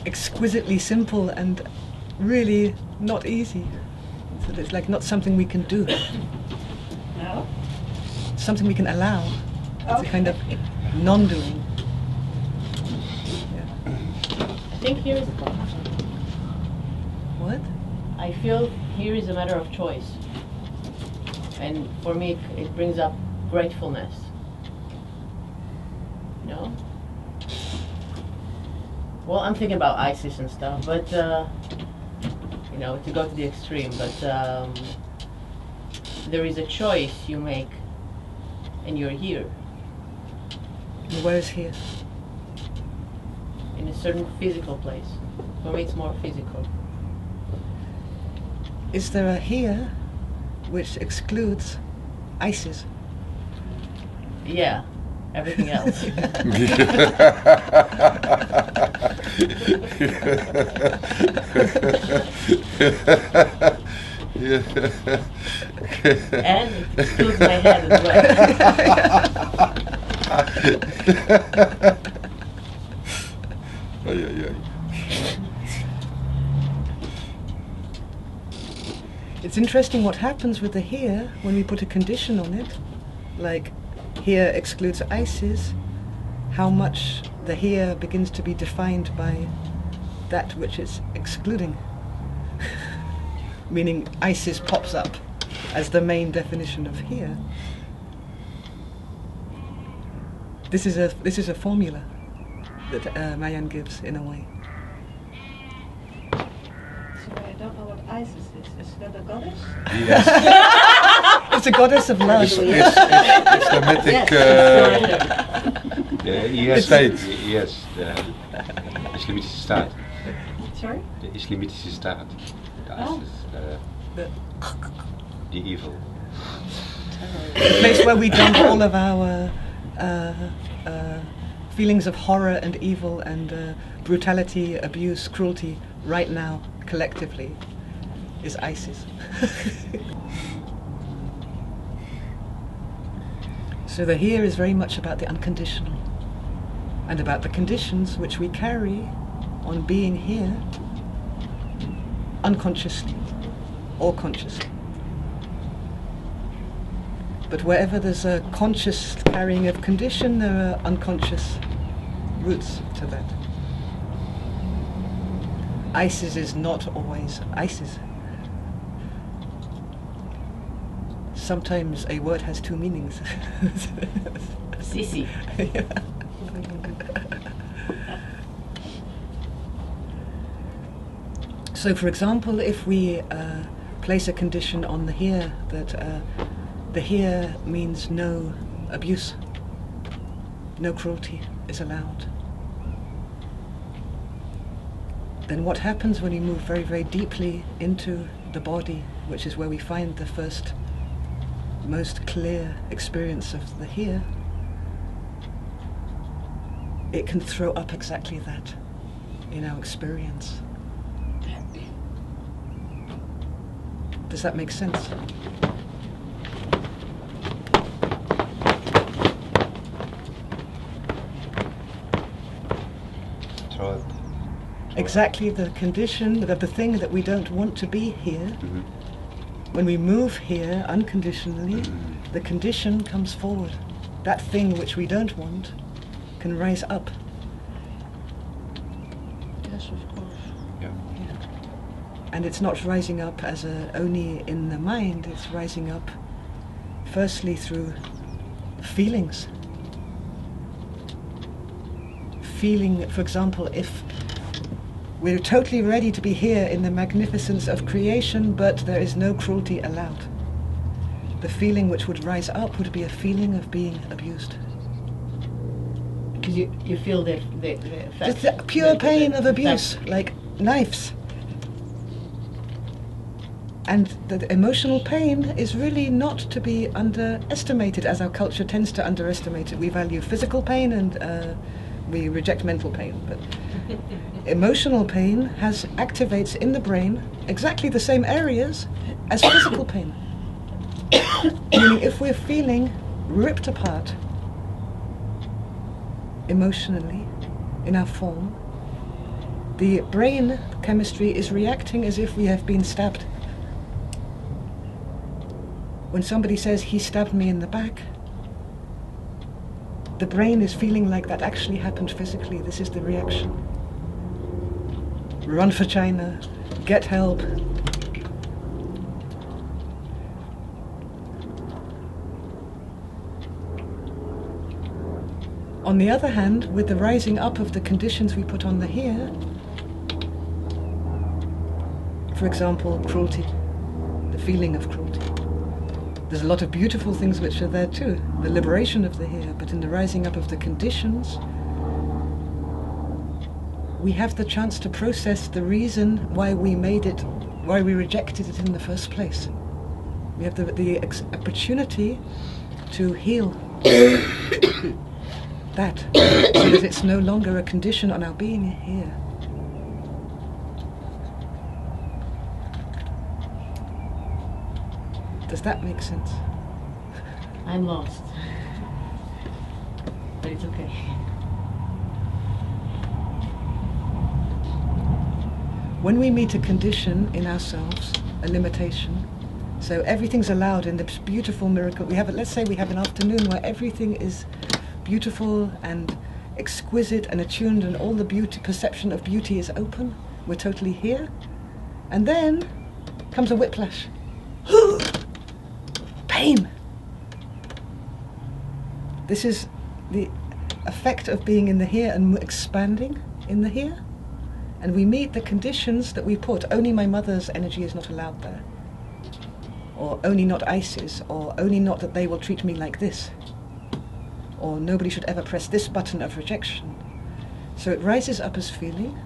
exquisitely simple and really not easy. So it's like not something we can do. No? Something we can allow. It's a kind of non-doing. I think here is a problem. What? I feel here is a matter of choice. And for me, it brings up gratefulness. You know? Well, I'm thinking about ISIS and stuff, but, you know, to go to the extreme, but there is a choice you make, and you're here. And where is here? In a certain physical place. For me, it's more physical. Is there a here which excludes ISIS? Yeah, everything else. And it excludes my head as well. It's interesting what happens with the here when we put a condition on it, like here excludes ISIS, how much the here begins to be defined by that which it's excluding. Meaning ISIS pops up as the main definition of here. This is a formula that Mayan gives in a way. Sorry, I don't know what Isis is. Is that a goddess? Yes. It's a goddess of love. It's the mythic Yes, de islamitische staat. Sorry? De islamitische staat. De ISIS, the evil. The place where we dump all of our feelings of horror and evil and brutality, abuse, cruelty right now, collectively, is ISIS. So the here is very much about the unconditional and about the conditions which we carry on being here, unconsciously or consciously. But wherever there's a conscious carrying of condition, there are unconscious roots to that. ISIS is not always ISIS. Sometimes a word has two meanings. Sissy. So, for example, if we place a condition on the here that the here means no abuse, no cruelty is allowed, then what happens when we move very, very deeply into the body, which is where we find the first, most clear experience of the here, it can throw up exactly that in our experience. Does that make sense? Exactly the condition of the thing that we don't want to be here. Mm-hmm. When we move here unconditionally, the condition comes forward. That thing which we don't want can rise up. Yes, of course. Yeah. And it's not rising up as only in the mind, it's rising up firstly through feelings. Feeling, for example, if we're totally ready to be here in the magnificence of creation, but there is no cruelty allowed. The feeling which would rise up would be a feeling of being abused. Because you feel the effect. Just the pure pain of abuse, like knives. And the emotional pain is really not to be underestimated, as our culture tends to underestimate it. We value physical pain and we reject mental pain. But emotional pain activates in the brain exactly the same areas as physical pain. Meaning if we're feeling ripped apart emotionally in our form, The brain chemistry is reacting as if we have been stabbed. When somebody says, he stabbed me in the back, the brain is feeling like that actually happened physically. This is the reaction. Run for China, get help. On the other hand, with the rising up of the conditions we put on the here, for example, cruelty, the feeling of cruelty. There's a lot of beautiful things which are there too, the liberation of the here, but in the rising up of the conditions, we have the chance to process the reason why we made it, why we rejected it in the first place. We have the opportunity to heal that, so that it's no longer a condition on our being here. Does that make sense? I'm lost. But it's okay. When we meet a condition in ourselves, a limitation, so everything's allowed in this beautiful miracle. Let's say we have an afternoon where everything is beautiful and exquisite and attuned and all the beauty, perception of beauty is open. We're totally here. And then comes a whiplash. Pain. This is the effect of being in the here and expanding in the here. And we meet the conditions that we put. Only my mother's energy is not allowed there. Or only not Isis. Or only not that they will treat me like this. Or nobody should ever press this button of rejection. So it rises up as feeling.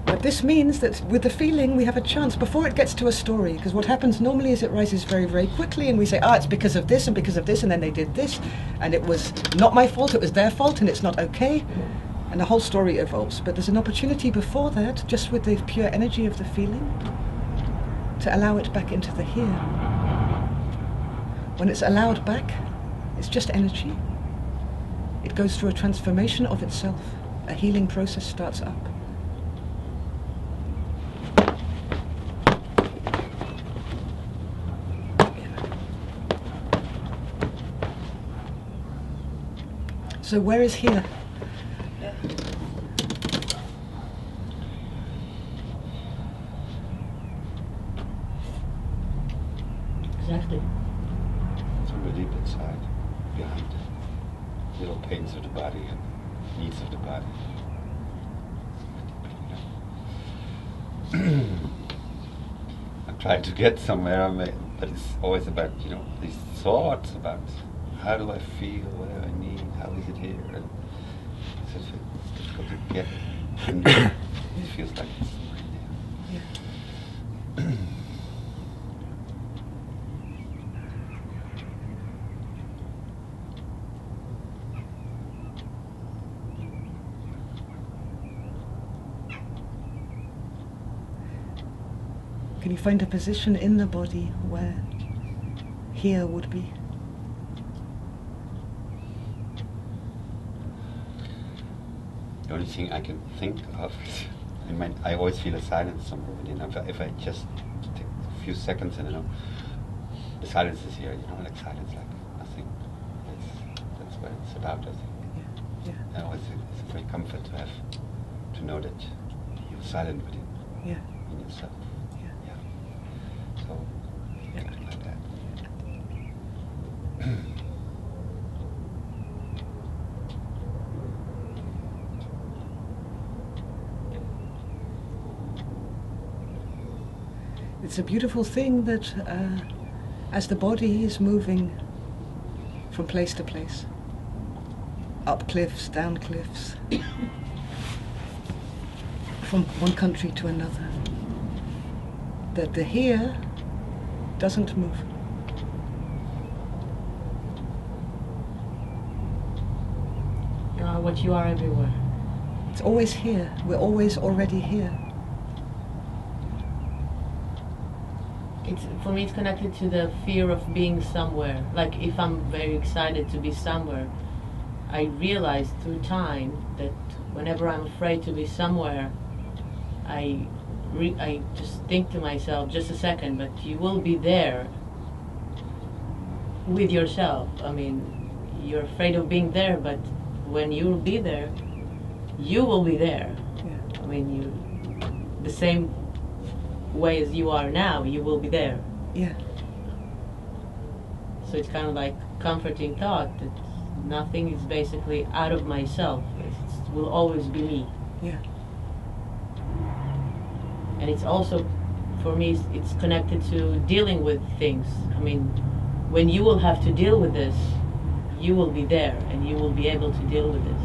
But this means that with the feeling we have a chance before it gets to a story, because what happens normally is it rises very, very quickly and we say, it's because of this and because of this and then they did this and it was not my fault, it was their fault and it's not okay. And the whole story evolves. But there's an opportunity before that, just with the pure energy of the feeling, to allow it back into the here. When it's allowed back, it's just energy. It goes through a transformation of itself. A healing process starts up. So where is here? Exactly. Somewhere deep inside, behind the little pains of the body and needs of the body. I'm trying to get somewhere, but it's always about, these thoughts about how do I feel, what do I need, how is it here, and it's just difficult to get. And it feels like it's right there. Can you find a position in the body where here would be? The only thing I can think of is, I always feel a silence somewhere within. If I just take a few seconds and the silence is here, like silence, like nothing. That's what it's about, I think. Yeah. And always it's a great comfort to know that you're silent within, in yourself. Yeah. So, something like that. It's a beautiful thing that as the body is moving from place to place, up cliffs, down cliffs, from one country to another, that the here doesn't move. You are what you are everywhere. It's always here. We're always already here. For me, it's connected to the fear of being somewhere. Like if I'm very excited to be somewhere, I realized through time that whenever I'm afraid to be somewhere, I just think to myself, just a second, but you will be there with yourself. I mean, you're afraid of being there, but when you'll be there, you will be there. Yeah. I mean, the same way as you are now, you will be there. Yeah. So it's kind of like comforting thought that nothing is basically out of myself. It will always be me. Yeah. And it's also, for me, it's connected to dealing with things. I mean, when you will have to deal with this, you will be there and you will be able to deal with this.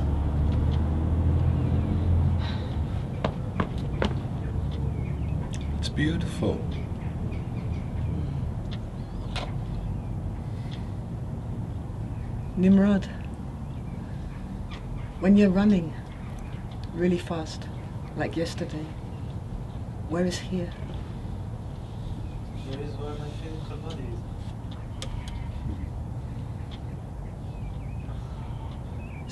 It's beautiful. Nimrod, when you're running really fast, like yesterday, where is here? Here is where my physical body is.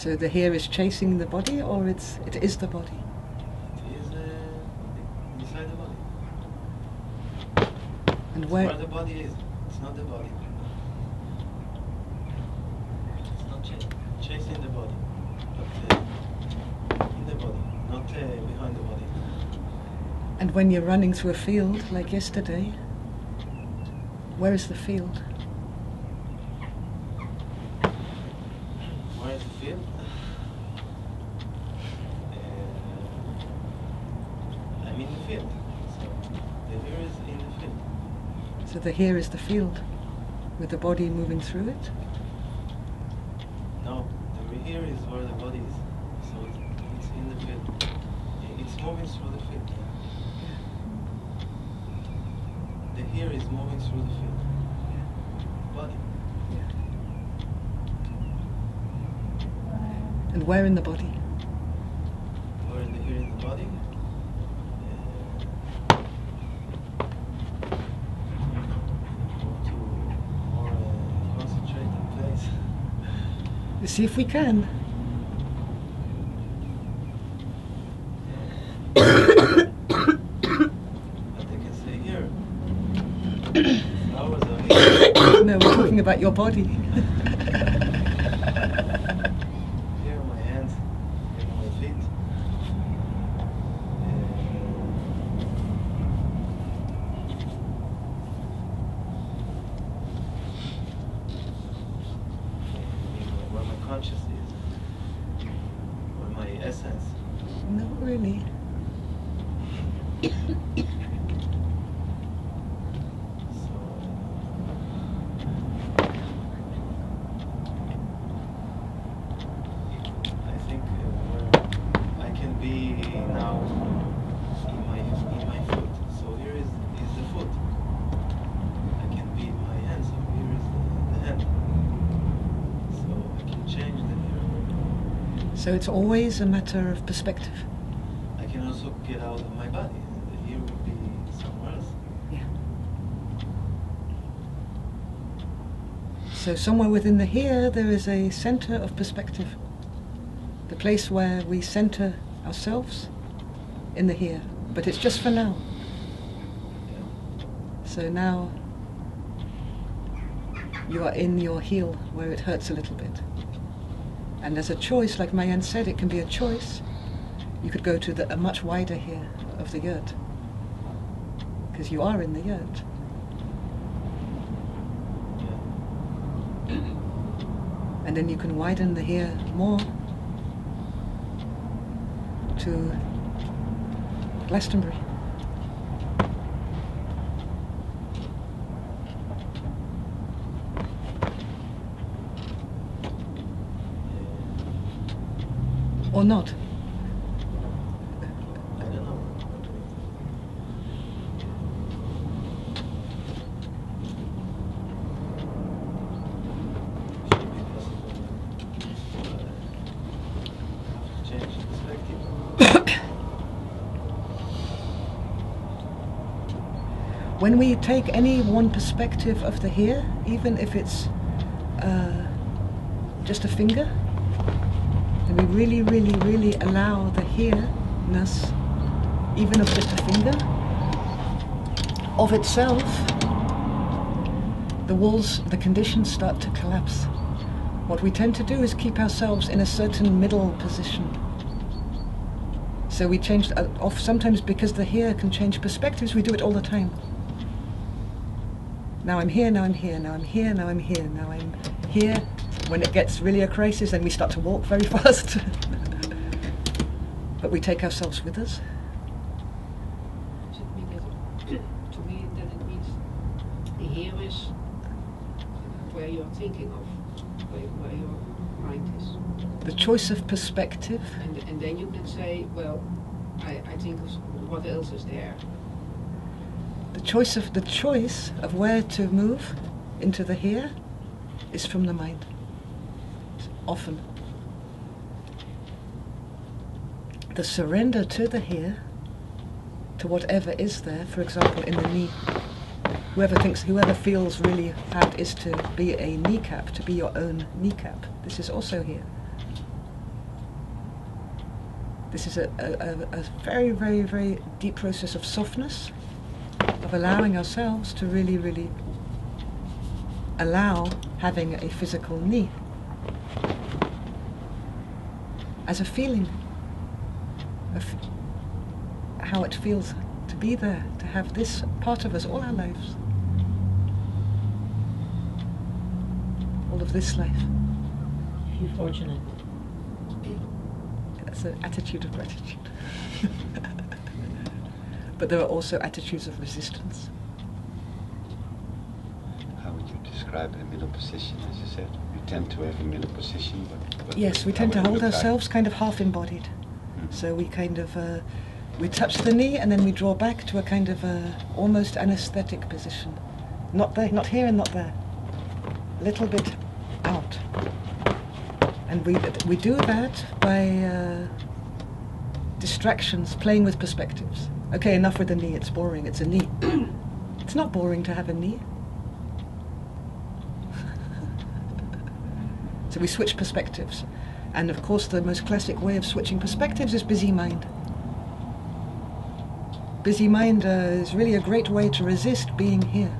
So the here is chasing the body, or it is the body? It is inside the body. And It's where? where the body is. It's not the body. It's not chasing the body, but in the body, not behind the body. And when you're running through a field like yesterday, where is the field? Where is the field? I'm in the field. So the here is in the field. So the here is the field, with the body moving through it? No, the here is where the body is. So it's in the field. It's moving through the field. The here is moving through the field. Body. And where in the body? Where is the here in the body? To more concentrated place. Let's see if we can. But they can say here. Flowers are here. No, we're talking about your body. Here my hands, here my feet. Where my conscious is. Where my essence. Not really. So I think where I can be now in my foot. So here is the foot. I can be my hand. So here is the hand. So I can change the here. So it's always a matter of perspective. I can also get out of my body. The here would be somewhere else. Yeah. So somewhere within the here, there is a center of perspective. The place where we center ourselves in the here. But it's just for now. Yeah. So now you are in your heel where it hurts a little bit. And as a choice, like Mayan said, it can be a choice. You could go to a much wider here of the yurt. Because you are in the yurt. Yeah. And then you can widen the here more to Glastonbury. Or not. I don't know. Should be possible. Have to change perspective. When we take any one perspective of the here, even if it's just a finger, And we really, really, really allow the here-ness, even of just a finger, of itself, the walls, the conditions start to collapse. What we tend to do is keep ourselves in a certain middle position. So we change off sometimes because the here can change perspectives. We do it all the time. Now I'm here, now I'm here, now I'm here, now I'm here, now I'm here. When it gets really a crisis, then we start to walk very fast. But we take ourselves with us. Does it mean that, to me, that it means the here is where you're thinking of, where your mind is? The choice of perspective. And then you can say, well, I think of what else is there. The choice of where to move into the here is from the mind. Often. The surrender to the here, to whatever is there, for example, in the knee. Whoever feels really hard is to be a kneecap, to be your own kneecap. This is also here. This is a very, very, very deep process of softness, of allowing ourselves to really, really allow having a physical knee as a feeling of how it feels to be there, to have this part of us all our lives. All of this life. If you're fortunate. That's an attitude of gratitude. But there are also attitudes of resistance. How would you describe a middle position, as you said? We tend to have a middle position, but Yes, we tend to hold ourselves kind of half-embodied. So we kind of, we touch the knee and then we draw back to a kind of almost anesthetic position. Not there, not here and not there. A little bit out. And we do that by distractions, playing with perspectives. Okay, enough with the knee, it's boring, it's a knee. It's not boring to have a knee. So we switch perspectives. And of course the most classic way of switching perspectives is busy mind. Busy mind is really a great way to resist being here.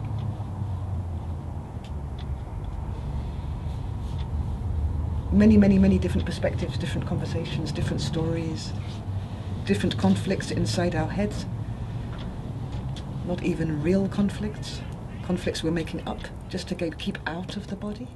Many, many, many different perspectives, different conversations, different stories, different conflicts inside our heads. Not even real conflicts. Conflicts we're making up just to keep out of the body.